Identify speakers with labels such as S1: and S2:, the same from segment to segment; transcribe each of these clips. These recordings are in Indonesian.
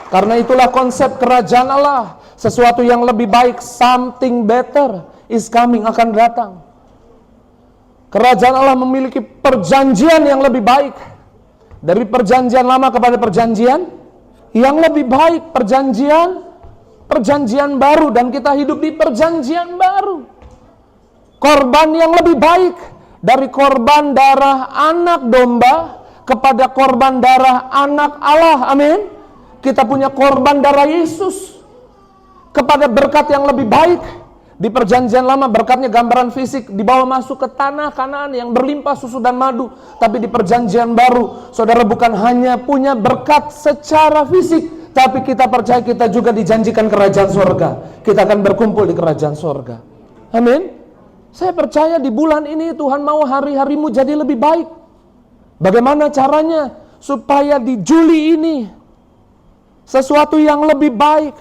S1: Karena itulah konsep kerajaan Allah. Sesuatu yang lebih baik, something better is coming, akan datang. Kerajaan Allah memiliki perjanjian yang lebih baik. Dari perjanjian lama kepada perjanjian yang lebih baik. Perjanjian baru, dan kita hidup di perjanjian baru. Korban yang lebih baik. Dari korban darah anak domba kepada korban darah anak Allah. Amin. Kita punya korban darah Yesus kepada berkat yang lebih baik. Di perjanjian lama berkatnya gambaran fisik, dibawa masuk ke tanah Kanaan yang berlimpah susu dan madu. Tapi di perjanjian baru, saudara bukan hanya punya berkat secara fisik, tapi kita percaya kita juga dijanjikan kerajaan surga. Kita akan berkumpul di kerajaan surga. Amin. Saya percaya di bulan ini Tuhan mau hari-harimu jadi lebih baik. Bagaimana caranya? Supaya di Juli ini sesuatu yang lebih baik,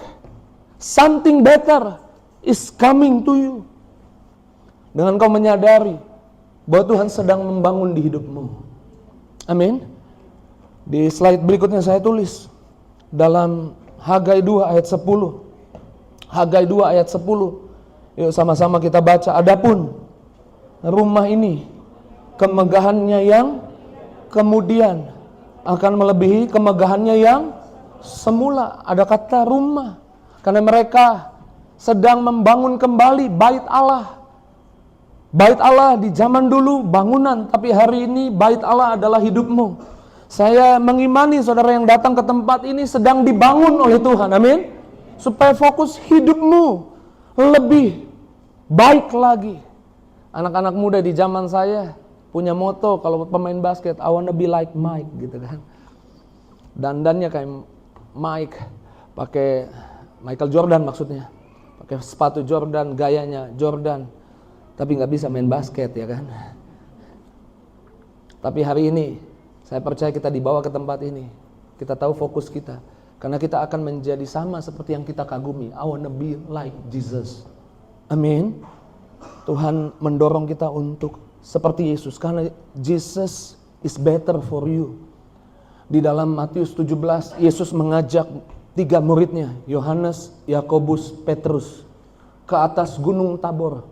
S1: something better is coming to you. Dengan kau menyadari bahwa Tuhan sedang membangun di hidupmu. Amin. Di slide berikutnya saya tulis dalam Hagai 2 ayat 10. Hagai 2 ayat 10. Yuk sama-sama kita baca. Adapun rumah ini, kemegahannya yang kemudian akan melebihi kemegahannya yang semula. Ada kata rumah, karena mereka sedang membangun kembali bait Allah. Bait Allah di zaman dulu bangunan, tapi hari ini bait Allah adalah hidupmu. Saya mengimani saudara yang datang ke tempat ini sedang dibangun oleh Tuhan. Amin. Supaya fokus hidupmu lebih baik lagi. Anak-anak muda di zaman saya punya moto kalau pemain basket, I wanna be like Mike gitu kan. Dandannya kayak Mike, pakai Michael Jordan maksudnya. Pakai sepatu Jordan, gayanya Jordan. Tapi gak bisa main basket ya kan. Tapi hari ini saya percaya kita dibawa ke tempat ini. Kita tahu fokus kita. Karena kita akan menjadi sama seperti yang kita kagumi. I wanna be like Jesus. Amin. Tuhan mendorong kita untuk seperti Yesus. Karena Jesus is better for you. Di dalam Matius 17, Yesus mengajak 3 muridnya, Yohanes, Yakobus, Petrus, ke atas gunung Tabor.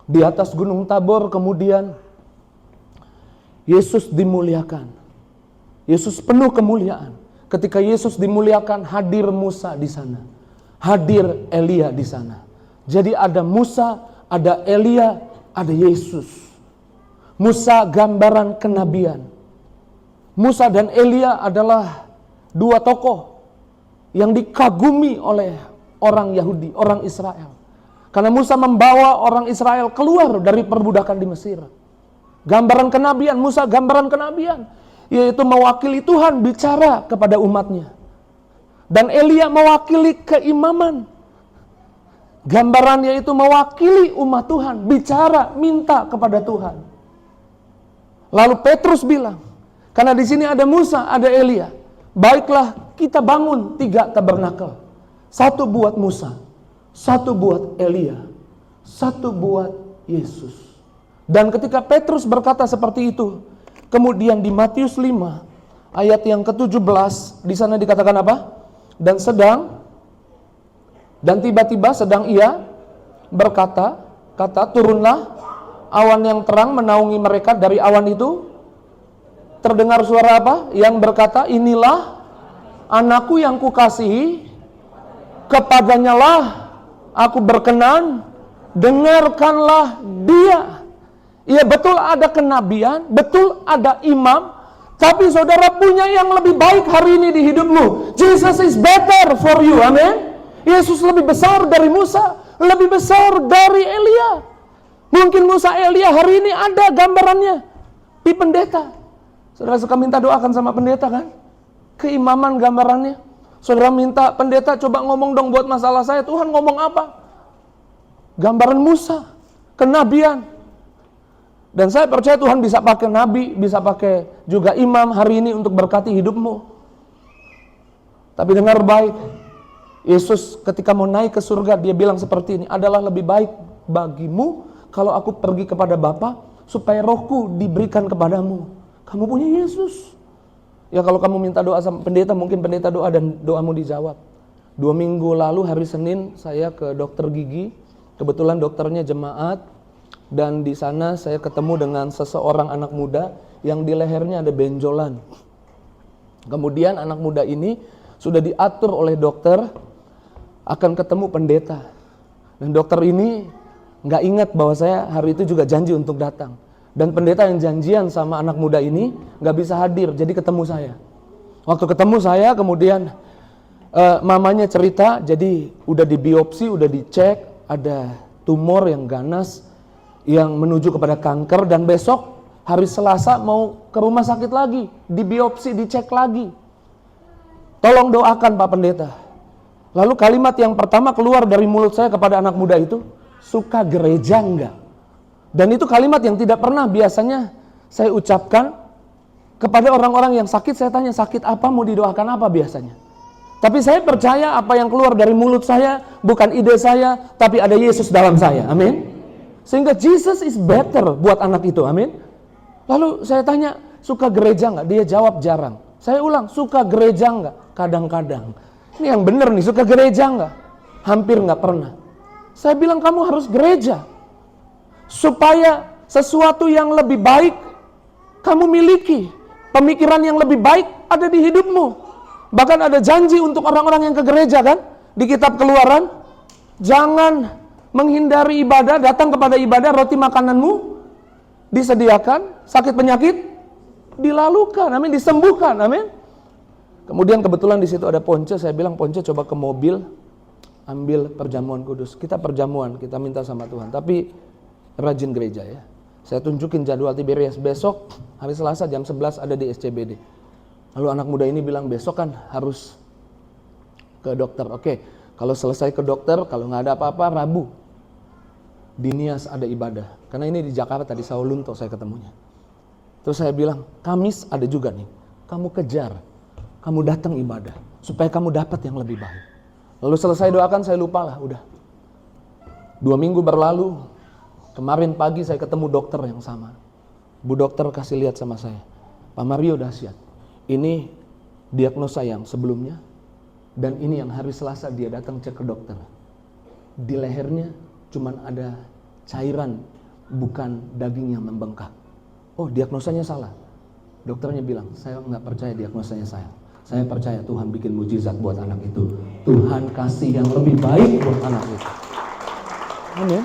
S1: Di atas gunung Tabor kemudian Yesus dimuliakan. Yesus penuh kemuliaan. Ketika Yesus dimuliakan, hadir Musa di sana. Hadir Elia di sana. Jadi ada Musa, ada Elia, ada Yesus. Musa gambaran kenabian. Musa dan Elia adalah 2 tokoh yang dikagumi oleh orang Yahudi, orang Israel. Karena Musa membawa orang Israel keluar dari perbudakan di Mesir. Gambaran kenabian, Musa gambaran kenabian, yaitu mewakili Tuhan bicara kepada umatnya. Dan Elia mewakili keimaman. Gambarannya itu mewakili umat Tuhan, bicara, minta kepada Tuhan. Lalu Petrus bilang, karena di sini ada Musa, ada Elia, baiklah kita bangun 3 tabernakel. 1 buat Musa, 1 buat Elia, 1 buat Yesus. Dan ketika Petrus berkata seperti itu, kemudian di Matius 5 ayat yang ke-17 di sana dikatakan apa? Dan tiba-tiba sedang ia berkata, turunlah awan yang terang menaungi mereka. Dari awan itu terdengar suara apa? Yang berkata, inilah anakku yang kukasihi, kepadanya lah aku berkenan, dengarkanlah dia. Iya betul ada kenabian, betul ada imam, tapi saudara punya yang lebih baik hari ini di hidupmu. Jesus is better for you, amin. Yesus lebih besar dari Musa, lebih besar dari Elia. Mungkin Musa, Elia hari ini ada gambarannya di pendeta. Saudara suka minta doakan sama pendeta kan? Keimaman gambarannya. Saudara minta pendeta coba ngomong dong buat masalah saya. Tuhan ngomong apa? Gambaran Musa, kenabian. Dan saya percaya Tuhan bisa pakai nabi, bisa pakai juga imam hari ini untuk berkati hidupmu. Tapi dengar baik, Yesus ketika mau naik ke surga, dia bilang seperti ini, adalah lebih baik bagimu kalau aku pergi kepada Bapa, supaya rohku diberikan kepadamu. Kamu punya Yesus. Ya kalau kamu minta doa sama pendeta, mungkin pendeta doa dan doamu dijawab. 2 minggu lalu hari Senin saya ke dokter gigi. Kebetulan dokternya jemaat. Dan di sana saya ketemu dengan seseorang anak muda yang di lehernya ada benjolan. Kemudian anak muda ini sudah diatur oleh dokter akan ketemu pendeta. Dan dokter ini nggak ingat bahwa saya hari itu juga janji untuk datang. Dan pendeta yang janjian sama anak muda ini nggak bisa hadir, jadi ketemu saya. Waktu ketemu saya, kemudian mamanya cerita, jadi udah dibiopsi, udah dicek, ada tumor yang ganas yang menuju kepada kanker, dan besok hari Selasa mau ke rumah sakit lagi, dibiopsi, dicek lagi. Tolong doakan Pak Pendeta. Lalu kalimat yang pertama keluar dari mulut saya kepada anak muda itu, suka gereja enggak? Dan itu kalimat yang tidak pernah biasanya saya ucapkan kepada orang-orang yang sakit. Saya tanya, sakit apa, mau didoakan apa biasanya? Tapi saya percaya apa yang keluar dari mulut saya bukan ide saya, tapi ada Yesus dalam saya. Amin. Sehingga Jesus is better buat anak itu. Amin. Lalu saya tanya, suka gereja enggak? Dia jawab jarang. Saya ulang, suka gereja enggak? Kadang-kadang. Ini yang benar nih, suka gereja enggak? Hampir enggak pernah. Saya bilang, kamu harus gereja supaya sesuatu yang lebih baik kamu miliki. Pemikiran yang lebih baik ada di hidupmu. Bahkan ada janji untuk orang-orang yang ke gereja kan? Di kitab Keluaran, jangan menghindari ibadah, datang kepada ibadah, roti makananmu disediakan, sakit penyakit dilalukan, amin, disembuhkan, amin. Kemudian kebetulan di situ ada Ponce, saya bilang, Ponce coba ke mobil, ambil perjamuan kudus. Kita perjamuan, kita minta sama Tuhan, tapi rajin gereja ya. Saya tunjukin jadwal Tiberias, besok hari Selasa jam 11 ada di SCBD. Lalu anak muda ini bilang, besok kan harus ke dokter. Oke, kalau selesai ke dokter, kalau nggak ada apa-apa, Rabu di Nias ada ibadah. Karena ini di Jakarta, di Saulunto saya ketemunya. Terus saya bilang, Kamis ada juga nih, kamu kejar, kamu datang ibadah, supaya kamu dapat yang lebih baik. Lalu selesai doakan, saya lupalah, udah. 2 minggu berlalu. Kemarin pagi saya ketemu dokter yang sama. Bu dokter kasih lihat sama saya, Pak Mario dahsyat. Ini diagnosa yang sebelumnya, dan ini yang hari Selasa dia datang cek ke dokter. Di lehernya cuman ada cairan, bukan daging yang membengkak. Oh, diagnosanya salah. Dokternya bilang, saya nggak percaya diagnosanya saya. Saya percaya Tuhan bikin mujizat buat anak itu. Tuhan kasih yang lebih baik buat anak itu. Amin.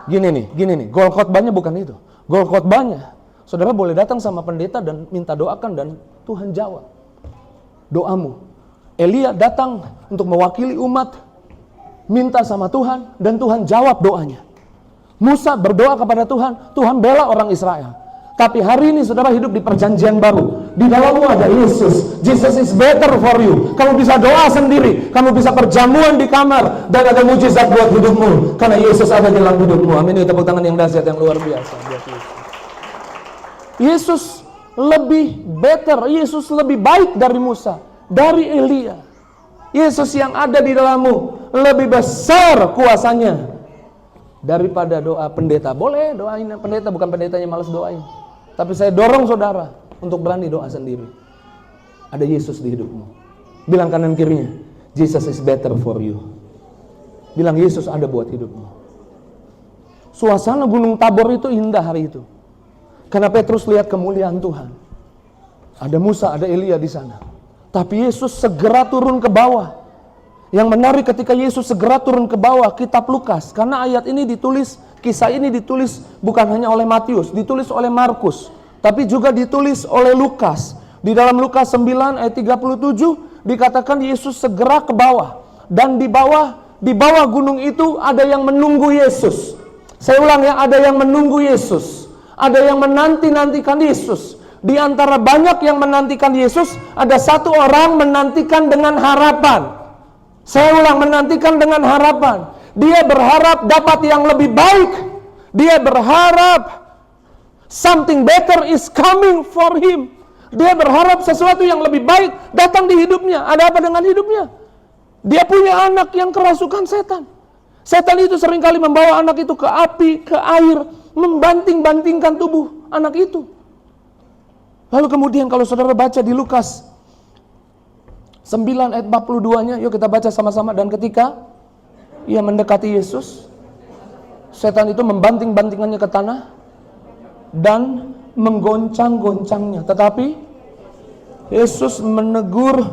S1: Gini nih, goal khotbahnya bukan itu. Goal khotbahnya, saudara boleh datang sama pendeta dan minta doakan dan Tuhan jawab doamu. Elia datang untuk mewakili umat, minta sama Tuhan dan Tuhan jawab doanya. Musa berdoa kepada Tuhan, Tuhan bela orang Israel. Tapi hari ini saudara hidup di perjanjian baru. Di dalammu ada Yesus. Jesus is better for you. Kamu bisa doa sendiri. Kamu bisa perjamuan di kamar. Dan ada mujizat buat hidupmu. Karena Yesus ada di dalam hidupmu. Amin. Tepuk tangan yang dahsyat, yang luar biasa buat Yesus. Yesus lebih better. Yesus lebih baik dari Musa, dari Elia. Yesus yang ada di dalammu lebih besar kuasanya daripada doa pendeta. Boleh doain pendeta, bukan pendetanya malas doain. Tapi saya dorong saudara untuk berani doa sendiri. Ada Yesus di hidupmu. Bilang kanan kirinya, Jesus is better for you. Bilang Yesus ada buat hidupmu. Suasana Gunung Tabor itu indah hari itu. Karena Petrus lihat kemuliaan Tuhan. Ada Musa, ada Elia di sana. Tapi Yesus segera turun ke bawah. Yang menarik ketika Yesus segera turun ke bawah, kitab Lukas. Karena ayat ini ditulis, kisah ini ditulis bukan hanya oleh Matius, ditulis oleh Markus, tapi juga ditulis oleh Lukas. Di dalam Lukas 9 ayat 37 dikatakan Yesus segera ke bawah. Dan di bawah gunung itu ada yang menunggu Yesus. Saya ulang ya, ada yang menunggu Yesus. Ada yang menanti-nantikan Yesus. Di antara banyak yang menantikan Yesus, ada satu orang menantikan dengan harapan. Saya ulang, menantikan dengan harapan. Dia berharap dapat yang lebih baik. Dia berharap something better is coming for him. Dia berharap sesuatu yang lebih baik datang di hidupnya. Ada apa dengan hidupnya? Dia punya anak yang kerasukan setan. Setan itu seringkali membawa anak itu ke api, ke air, membanting-bantingkan tubuh anak itu. Lalu kemudian kalau saudara baca di Lukas 9 ayat 42-nya, yuk kita baca sama-sama. Dan ketika ia mendekati Yesus, setan itu membanting-bantingannya ke tanah dan menggoncang-goncangnya. Tetapi Yesus menegur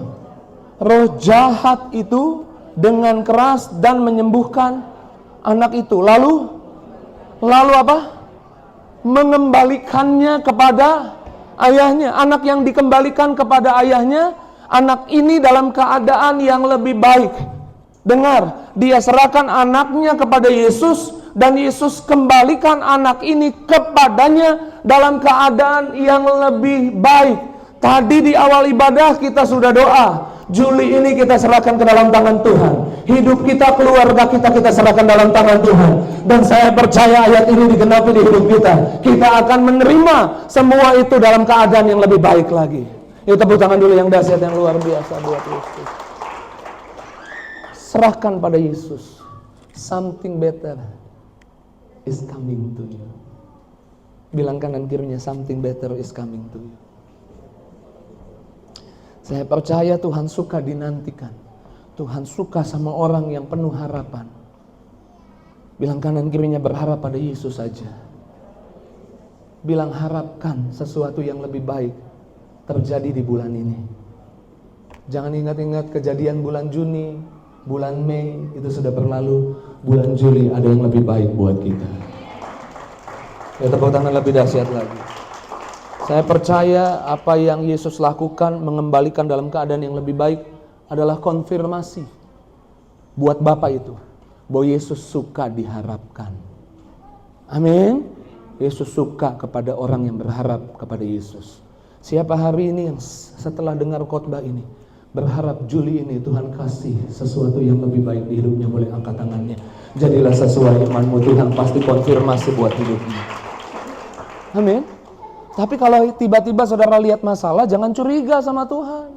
S1: roh jahat itu dengan keras dan menyembuhkan anak itu. Lalu apa? Mengembalikannya kepada ayahnya. Anak yang dikembalikan kepada ayahnya, anak ini dalam keadaan yang lebih baik. Dengar, dia serahkan anaknya kepada Yesus dan Yesus kembalikan anak ini kepadanya dalam keadaan yang lebih baik. Tadi di awal ibadah kita sudah doa, Juli ini kita serahkan ke dalam tangan Tuhan. Hidup kita, keluarga kita serahkan dalam tangan Tuhan. Dan saya percaya ayat ini digenapi di hidup kita. Kita akan menerima semua itu dalam keadaan yang lebih baik lagi. Yuk tepuk tangan dulu yang dahsyat, yang luar biasa buat Yesus. Serahkan pada Yesus. Something better is coming to you. Bilang kanan kirinya, something better is coming to you. Saya percaya Tuhan suka dinantikan. Tuhan suka sama orang yang penuh harapan. Bilang kanan kirinya, berharap pada Yesus saja. Bilang harapkan sesuatu yang lebih baik terjadi di bulan ini. Jangan ingat-ingat kejadian bulan Juni, bulan Mei itu sudah berlalu. Bulan Juli ada yang lebih baik buat kita. Ya, tepuk tangan lebih dahsyat lagi. Saya percaya apa yang Yesus lakukan mengembalikan dalam keadaan yang lebih baik adalah konfirmasi buat Bapak itu bahwa Yesus suka diharapkan. Amin. Yesus suka kepada orang yang berharap kepada Yesus. Siapa hari ini yang setelah dengar khotbah ini berharap Juli ini Tuhan kasih sesuatu yang lebih baik di hidupnya, boleh angkat tangannya. Jadilah sesuai imanmu, Tuhan pasti konfirmasi buat hidupnya. Amin. Tapi kalau tiba-tiba saudara lihat masalah, jangan curiga sama Tuhan.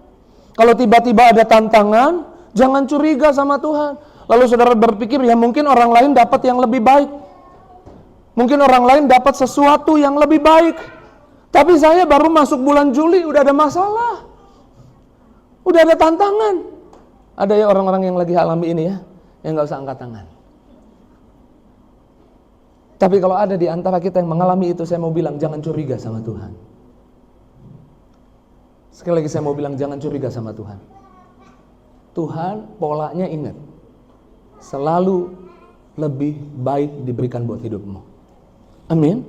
S1: Kalau tiba-tiba ada tantangan, jangan curiga sama Tuhan. Lalu saudara berpikir, ya mungkin orang lain dapat yang lebih baik. Mungkin orang lain dapat sesuatu yang lebih baik. Tapi saya baru masuk bulan Juli, udah ada masalah. Udah ada tantangan. Ada ya orang-orang yang lagi alami ini ya, yang gak usah angkat tangan. Tapi kalau ada di antara kita yang mengalami itu, saya mau bilang jangan curiga sama Tuhan. Sekali lagi saya mau bilang jangan curiga sama Tuhan. Tuhan polanya ingat, selalu lebih baik diberikan buat hidupmu. Amin.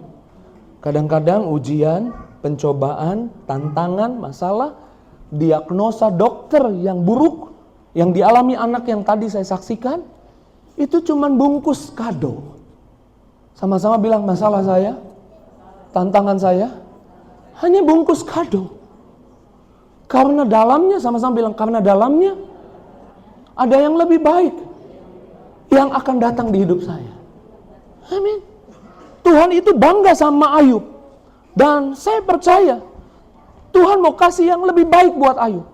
S1: Kadang-kadang ujian, pencobaan, tantangan, masalah, diagnosa dokter yang buruk yang dialami anak yang tadi saya saksikan, itu cuman bungkus kado. Sama-sama bilang masalah saya, tantangan saya, hanya bungkus kado. Karena dalamnya, sama-sama bilang, karena dalamnya ada yang lebih baik yang akan datang di hidup saya. Amin. Tuhan itu bangga sama Ayub. Dan saya percaya Tuhan mau kasih yang lebih baik buat Ayub.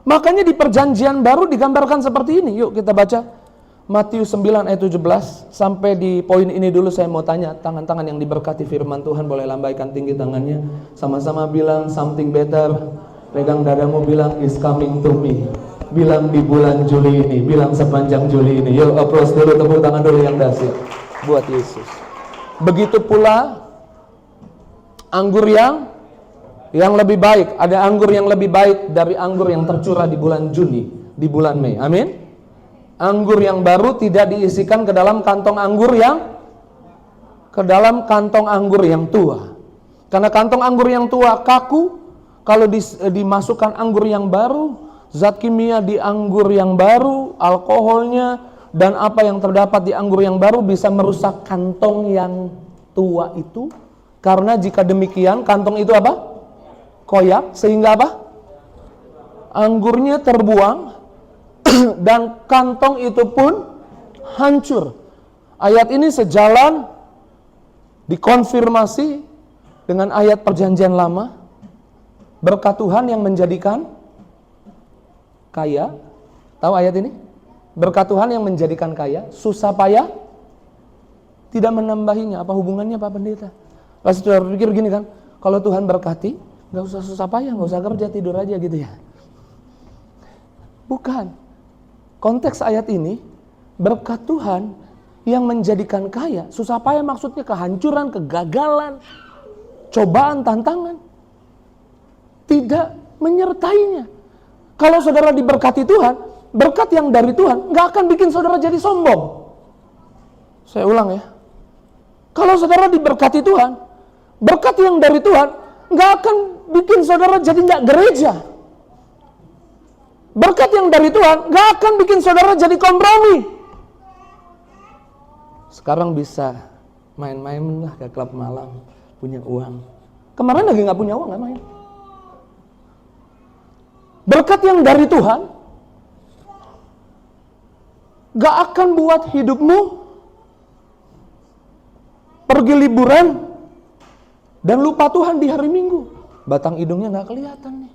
S1: Makanya di perjanjian baru digambarkan seperti ini. Yuk kita baca Matius 9 ayat 17. Sampai di poin ini dulu saya mau tanya, tangan-tangan yang diberkati firman Tuhan boleh lambaikan tinggi tangannya. Sama-sama bilang something better. Pegang dadamu, bilang is coming to me. Bilang di bulan Juli ini, bilang sepanjang Juli ini. Yuk applause dulu, tepuk tangan dulu yang dahsyat buat Yesus. Begitu pula anggur yang lebih baik. Ada anggur yang lebih baik dari anggur yang tercurah di bulan Juni, di bulan Mei. Amin. Anggur yang baru tidak diisikan ke dalam kantong anggur yang tua. Karena kantong anggur yang tua kaku, kalau dimasukkan anggur yang baru, zat kimia di anggur yang baru, alkoholnya dan apa yang terdapat di anggur yang baru bisa merusak kantong yang tua itu. Karena jika demikian kantong itu apa? Koyak, sehingga apa? Anggurnya terbuang dan kantong itu pun hancur. Ayat ini sejalan dikonfirmasi dengan ayat perjanjian lama. Berkat Tuhan yang menjadikan kaya. Tahu ayat ini? Berkat Tuhan yang menjadikan kaya, susah payah tidak menambahinya. Apa hubungannya Pak Pendeta? Pasti saudara berpikir gini kan, kalau Tuhan berkati, Gak usah susah payah, gak usah kerja, tidur aja gitu ya. Bukan. Konteks ayat ini, berkat Tuhan yang menjadikan kaya. Susah payah maksudnya kehancuran, kegagalan, cobaan, tantangan. Tidak menyertainya. Kalau saudara diberkati Tuhan, berkat yang dari Tuhan gak akan bikin saudara jadi sombong. Saya ulang ya. Kalau saudara diberkati Tuhan, berkat yang dari Tuhan gak akan bikin saudara jadi gak gereja. Berkat yang dari Tuhan gak akan bikin saudara jadi kompromi. Sekarang bisa main-main lah ke klub malam, punya uang. Kemarin lagi gak punya uang, gak main. Berkat yang dari Tuhan gak akan buat hidupmu pergi liburan dan lupa Tuhan di hari Minggu. Batang hidungnya gak kelihatan nih.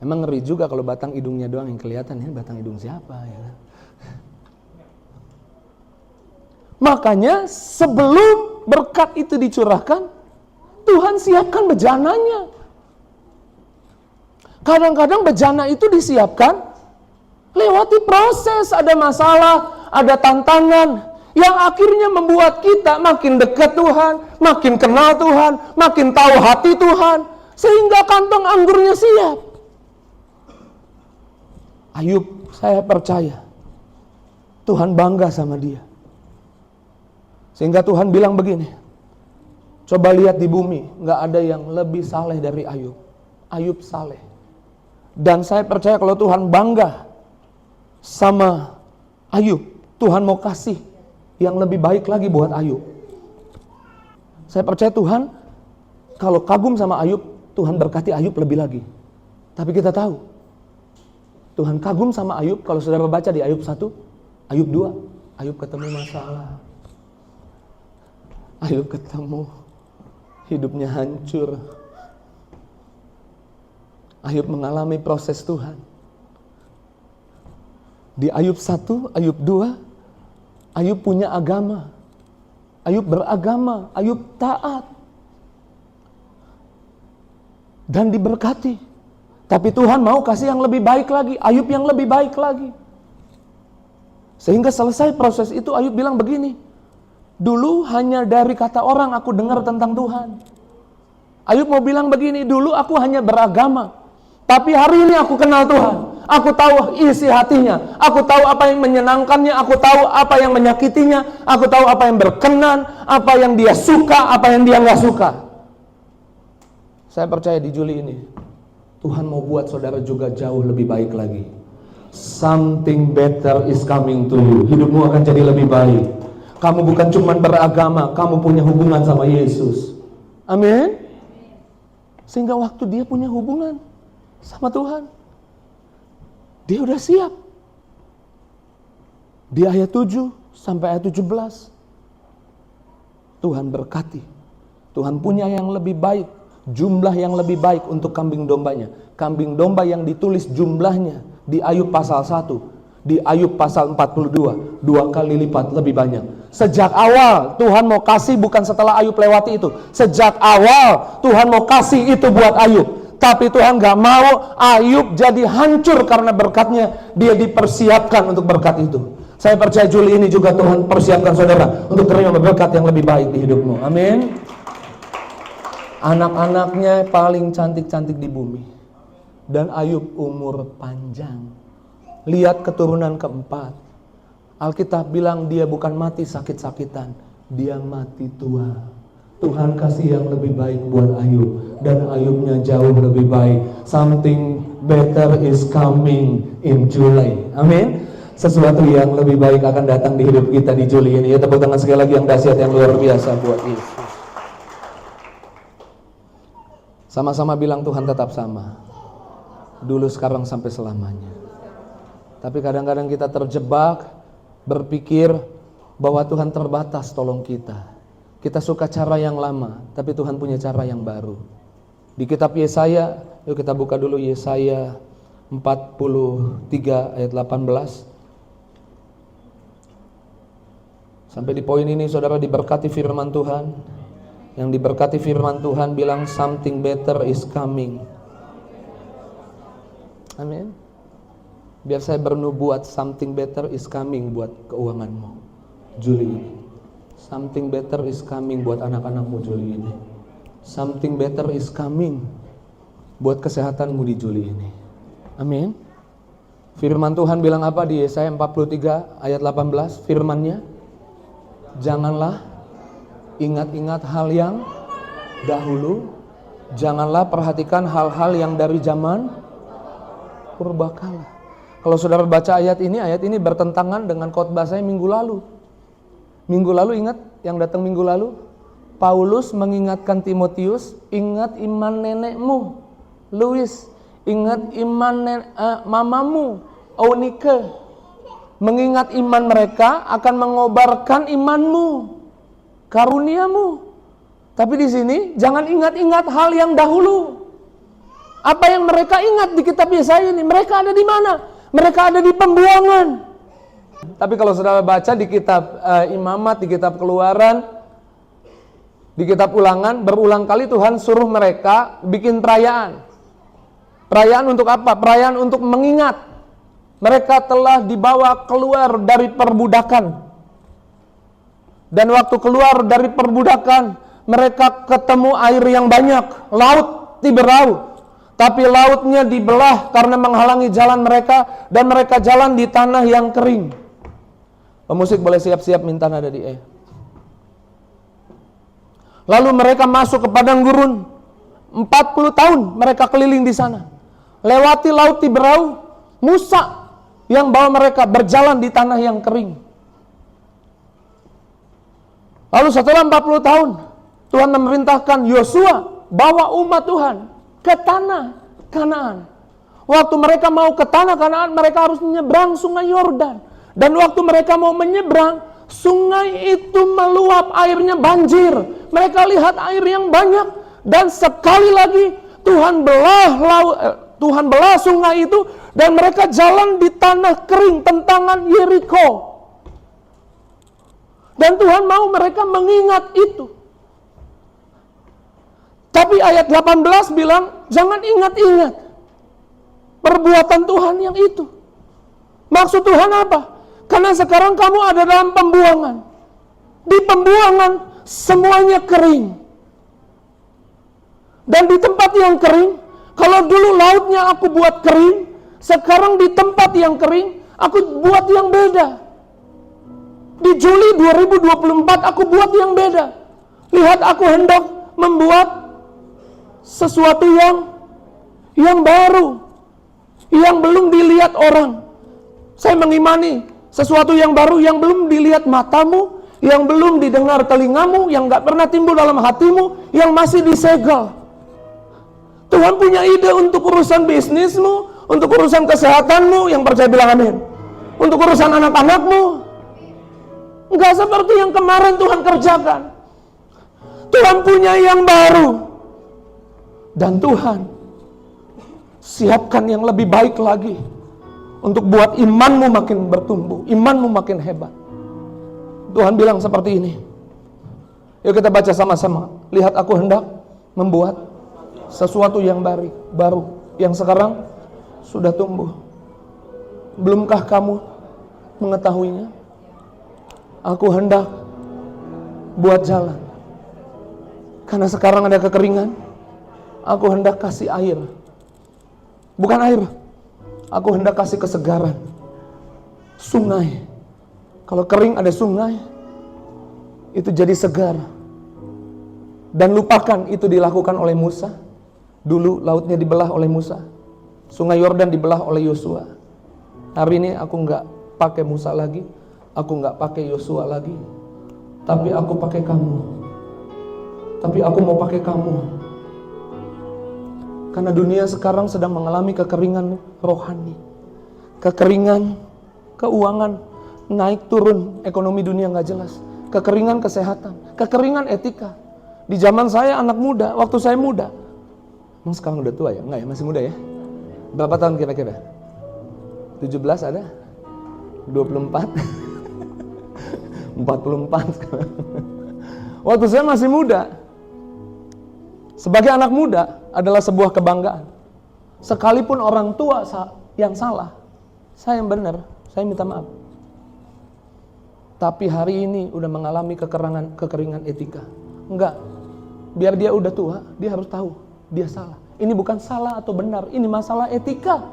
S1: Emang ngeri juga kalau batang hidungnya doang yang kelihatan. Ya, batang hidung siapa ya? Makanya sebelum berkat itu dicurahkan, Tuhan siapkan bejananya. Kadang-kadang bejana itu disiapkan lewati proses, ada masalah, ada tantangan yang akhirnya membuat kita makin dekat Tuhan, makin kenal Tuhan, makin tahu hati Tuhan, sehingga kantong anggurnya siap. Ayub, saya percaya Tuhan bangga sama dia. Sehingga Tuhan bilang begini, coba lihat di bumi, gak ada yang lebih saleh dari Ayub. Ayub saleh. Dan saya percaya kalau Tuhan bangga sama Ayub, Tuhan mau kasih yang lebih baik lagi buat Ayub. Saya percaya Tuhan kalau kagum sama Ayub, Tuhan berkati Ayub lebih lagi. Tapi kita tahu Tuhan kagum sama Ayub kalau saudara baca di Ayub 1, Ayub 2, Ayub ketemu masalah. Ayub ketemu hidupnya hancur. Ayub mengalami proses Tuhan. Di Ayub 1, Ayub 2, Ayub punya agama. Ayub beragama, Ayub taat. Dan diberkati. Tapi Tuhan mau kasih yang lebih baik lagi, Ayub yang lebih baik lagi. Sehingga selesai proses itu Ayub bilang begini, dulu hanya dari kata orang aku dengar tentang Tuhan. Ayub mau bilang begini, dulu aku hanya beragama. Tapi hari ini aku kenal Tuhan. Aku tahu isi hatinya. Aku tahu apa yang menyenangkannya. Aku tahu apa yang menyakitinya. Aku tahu apa yang berkenan. Apa yang dia suka. Apa yang dia gak suka. Saya percaya di Juli ini Tuhan mau buat saudara juga jauh lebih baik lagi. Something better is coming to you. Hidupmu akan jadi lebih baik. Kamu bukan cuma beragama. Kamu punya hubungan sama Yesus. Amin. Sehingga waktu dia punya hubungan sama Tuhan, dia udah siap. Di ayat 7 sampai ayat 17 Tuhan berkati. Tuhan punya yang lebih baik, jumlah yang lebih baik untuk kambing dombanya. Kambing domba yang ditulis jumlahnya di Ayub pasal 1, di Ayub pasal 42, 2 kali lipat lebih banyak. Sejak awal Tuhan mau kasih, bukan setelah Ayub lewati itu. Sejak awal Tuhan mau kasih itu buat Ayub. Tapi Tuhan gak mau Ayub jadi hancur karena berkatnya. Dia dipersiapkan untuk berkat itu. Saya percaya Juli ini juga Tuhan persiapkan saudara untuk terima berkat yang lebih baik di hidupmu. Amin. Anak-anaknya paling cantik-cantik di bumi. Dan Ayub umur panjang. Lihat keturunan keempat. Alkitab bilang dia bukan mati sakit-sakitan. Dia mati tua. Tuhan kasih yang lebih baik buat Ayub. Dan Ayubnya jauh lebih baik. Something better is coming in July. Amin. Sesuatu yang lebih baik akan datang di hidup kita di Juli ini. Ya, tepuk tangan sekali lagi yang dahsyat, yang luar biasa buat Yesus. Sama-sama bilang Tuhan tetap sama. Dulu, sekarang, sampai selamanya. Tapi kadang-kadang kita terjebak berpikir bahwa Tuhan terbatas tolong kita. Kita suka cara yang lama, tapi Tuhan punya cara yang baru. Di kitab Yesaya, yuk kita buka dulu Yesaya 43 ayat 18. Sampai di poin ini saudara diberkati firman Tuhan. Yang diberkati firman Tuhan bilang something better is coming. Amin. Biar saya bernubuat something better is coming buat keuanganmu Juli ini. Something better is coming buat anak-anakmu Juli ini. Something better is coming buat kesehatanmu di Juli ini. Amin. Firman Tuhan bilang apa di Yesaya 43 ayat 18? Firman-Nya, janganlah ingat-ingat hal yang dahulu, janganlah perhatikan hal-hal yang dari zaman purbakala. Kalau saudara baca ayat ini bertentangan dengan khotbah saya minggu lalu. Minggu lalu ingat yang datang minggu lalu? Paulus mengingatkan Timotius, ingat iman nenekmu, Louis. Ingat iman mamamu, Eunike. Mengingat iman mereka akan mengobarkan imanmu, karuniamu. Tapi di sini jangan ingat-ingat hal yang dahulu. Apa yang mereka ingat di kitab Yesaya ini? Mereka ada di mana? Mereka ada di pembuangan. Tapi kalau saudara baca di kitab Imamat, di kitab Keluaran, di kitab Ulangan, berulang kali Tuhan suruh mereka bikin perayaan. Perayaan untuk apa? Perayaan untuk mengingat mereka telah dibawa keluar dari perbudakan. Dan waktu keluar dari perbudakan, mereka ketemu air yang banyak, laut Tiberau. Tapi lautnya dibelah karena menghalangi jalan mereka, dan mereka jalan di tanah yang kering. Pemusik boleh siap-siap minta nada di E. Lalu mereka masuk ke padang gurun. 40 tahun mereka keliling di sana. Lewati laut Tiberau, Musa yang bawa mereka berjalan di tanah yang kering. Lalu setelah 40 tahun, Tuhan memerintahkan Yosua bawa umat Tuhan ke tanah Kanaan. Waktu mereka mau ke tanah Kanaan, mereka harus menyeberang sungai Yordan. Dan waktu mereka mau menyeberang, sungai itu meluap, airnya banjir. Mereka lihat air yang banyak, dan sekali lagi Tuhan belah sungai itu, dan mereka jalan di tanah kering tentangan Yeriko. Dan Tuhan mau mereka mengingat itu. Tapi ayat 18 bilang, jangan ingat-ingat perbuatan Tuhan yang itu. Maksud Tuhan apa? Karena sekarang kamu ada dalam pembuangan. Di pembuangan semuanya kering. Dan di tempat yang kering, kalau dulu lautnya aku buat kering, sekarang di tempat yang kering, aku buat yang beda. Di Juli 2024 aku buat yang beda. Lihat, aku hendak membuat sesuatu yang baru, yang belum dilihat orang. Saya mengimani sesuatu yang baru yang belum dilihat matamu, yang belum didengar telingamu, yang gak pernah timbul dalam hatimu, yang masih disegel. Tuhan punya ide untuk urusan bisnismu, untuk urusan kesehatanmu, yang percaya bilang amin. Untuk urusan anak-anakmu. Enggak seperti yang kemarin Tuhan kerjakan. Tuhan punya yang baru. Dan Tuhan siapkan yang lebih baik lagi untuk buat imanmu makin bertumbuh, imanmu makin hebat. Tuhan bilang seperti ini. Yuk kita baca sama-sama. Lihat, aku hendak membuat sesuatu yang baru, yang sekarang sudah tumbuh. Belumkah kamu mengetahuinya? Aku hendak buat jalan. Karena sekarang ada kekeringan, aku hendak kasih air. Bukan air, aku hendak kasih kesegaran. Sungai. Kalau kering ada sungai, itu jadi segar. Dan lupakan itu dilakukan oleh Musa. Dulu lautnya dibelah oleh Musa. Sungai Yordan dibelah oleh Yosua. Hari ini aku enggak pakai Musa lagi, aku enggak pakai Yosua lagi, tapi aku pakai kamu. Tapi aku mau pakai kamu. Karena dunia sekarang sedang mengalami kekeringan rohani, kekeringan keuangan, naik turun ekonomi dunia nggak jelas, kekeringan kesehatan, kekeringan etika. Di zaman saya anak muda, waktu saya muda, emang sekarang udah tua ya? Enggak ya, masih muda ya? Berapa tahun kira-kira? 17 ada? 24? 44 sekarang. Waktu saya masih muda, Sebagai anak muda adalah sebuah kebanggaan. Sekalipun orang tua yang salah, saya yang benar, saya minta maaf. Tapi hari ini udah mengalami kekeringan etika. Enggak, biar dia udah tua, dia harus tahu dia salah. Ini bukan salah atau benar, ini masalah etika.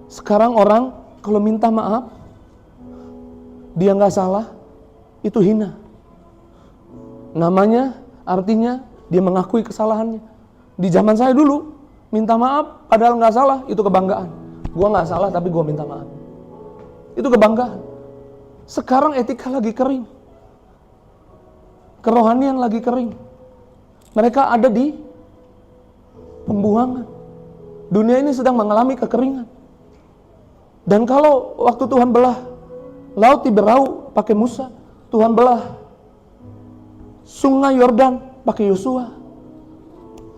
S1: Sekarang orang kalau minta maaf, dia nggak salah, itu hina. Namanya, artinya dia mengakui kesalahannya. Di zaman saya dulu, minta maaf padahal nggak salah, itu kebanggaan. Gua nggak salah tapi gua minta maaf. Itu kebanggaan. Sekarang etika lagi kering. Kerohanian lagi kering. Mereka ada di pembuangan. Dunia ini sedang mengalami kekeringan. Dan kalau waktu Tuhan belah laut Tiberau pakai Musa, Tuhan belah sungai Yordan pakai Yosua,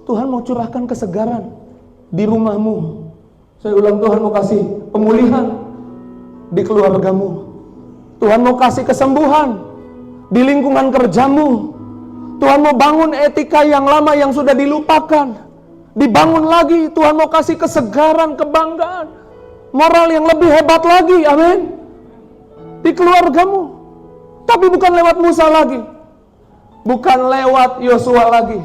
S1: Tuhan mau curahkan kesegaran di rumahmu. Saya ulang, Tuhan mau kasih pemulihan di keluargamu. Tuhan mau kasih kesembuhan di lingkungan kerjamu. Tuhan mau bangun etika yang lama yang sudah dilupakan, dibangun lagi. Tuhan mau kasih kesegaran, kebanggaan, moral yang lebih hebat lagi, amin, di keluargamu. Tapi bukan lewat Musa lagi, bukan lewat Yosua lagi,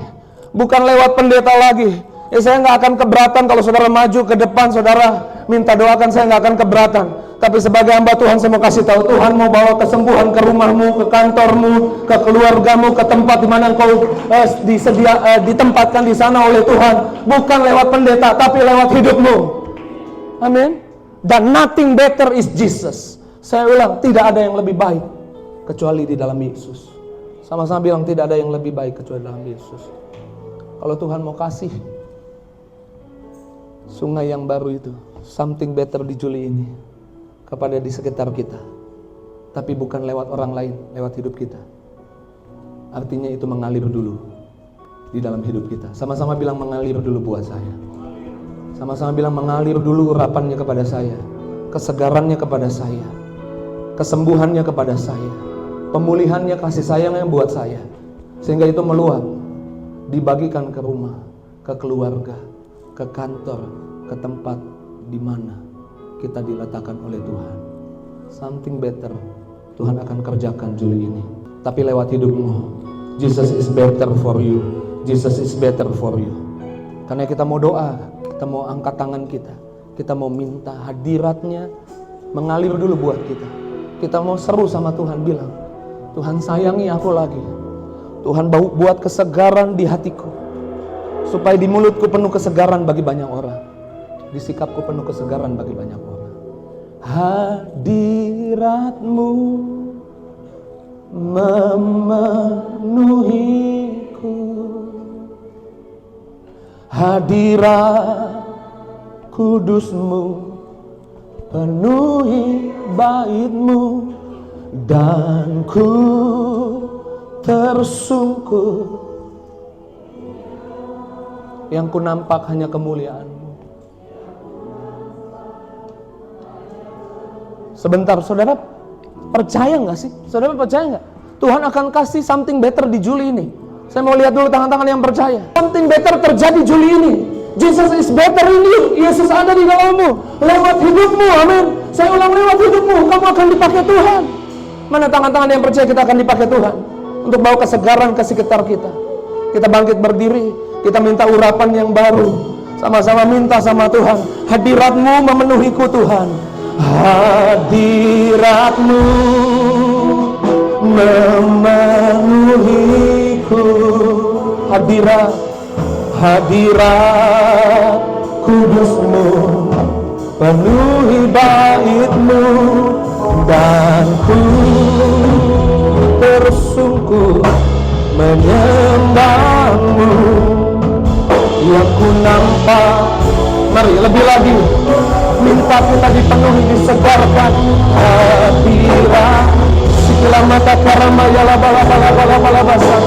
S1: bukan lewat pendeta lagi. Saya nggak akan keberatan kalau saudara maju ke depan, saudara minta doakan, saya nggak akan keberatan. Tapi sebagai hamba Tuhan, saya mau kasih tahu, Tuhan mau bawa kesembuhan ke rumahmu, ke kantormu, ke keluargamu, ke tempat di mana engkau ditempatkan di sana oleh Tuhan. Bukan lewat pendeta, tapi lewat hidupmu. Amin. Dan nothing better is Jesus. Saya ulang, tidak ada yang lebih baik kecuali di dalam Yesus. Sama-sama bilang, tidak ada yang lebih baik kecuali dalam Yesus. Kalau Tuhan mau kasih sungai yang baru itu, something better di Juli ini, kepada di sekitar kita, tapi bukan lewat orang lain, lewat hidup kita. Artinya itu mengalir dulu di dalam hidup kita. Sama-sama bilang, mengalir dulu buat saya. Sama-sama bilang, mengalir dulu urapannya kepada saya, kesegarannya kepada saya, kesembuhannya kepada saya, pemulihannya, kasih sayangnya buat saya, sehingga itu meluap, dibagikan ke rumah, ke keluarga, ke kantor, ke tempat di mana kita diletakkan oleh Tuhan. Something better Tuhan akan kerjakan Juli ini, tapi lewat hidupmu. Jesus is better for you. Jesus is better for you. Karena kita mau doa, kita mau angkat tangan kita mau minta hadiratnya mengalir dulu buat kita. Kita mau seru sama Tuhan, bilang, Tuhan sayangi aku lagi. Tuhan buat kesegaran di hatiku, supaya di mulutku penuh kesegaran bagi banyak orang, di sikapku penuh kesegaran bagi banyak orang. Hadiratmu memenuhiku, hadirat kudusmu penuhi baitmu, dan ku tersungkur, yang ku nampak hanya kemuliaan-Mu. Sebentar, saudara percaya nggak sih? Saudara percaya nggak? Tuhan akan kasih something better di Juli ini. Saya mau lihat dulu tangan-tangan yang percaya. Something better terjadi Juli ini. Jesus is better in you. Yesus ada di dalammu. Lewat hidupmu, amin. Saya ulang, lewat hidupmu, kamu akan dipakai Tuhan. Mana tangan-tangan yang percaya kita akan dipakai Tuhan untuk bawa kesegaran ke sekitar kita. Kita bangkit berdiri, kita minta urapan yang baru. Sama-sama minta sama Tuhan. Hadirat-Mu memenuhiku Tuhan. Hadirat-Mu memenuhiku. Hadirat kudus-Mu penuhi bait-Mu, dan ku tersungkur menyembah-Mu. Yang ku nampak, mari lebih lagi, minta kita dipenuhi, disegarkan hadirat. Sikila mata karamaya la bala bala bala bala basa.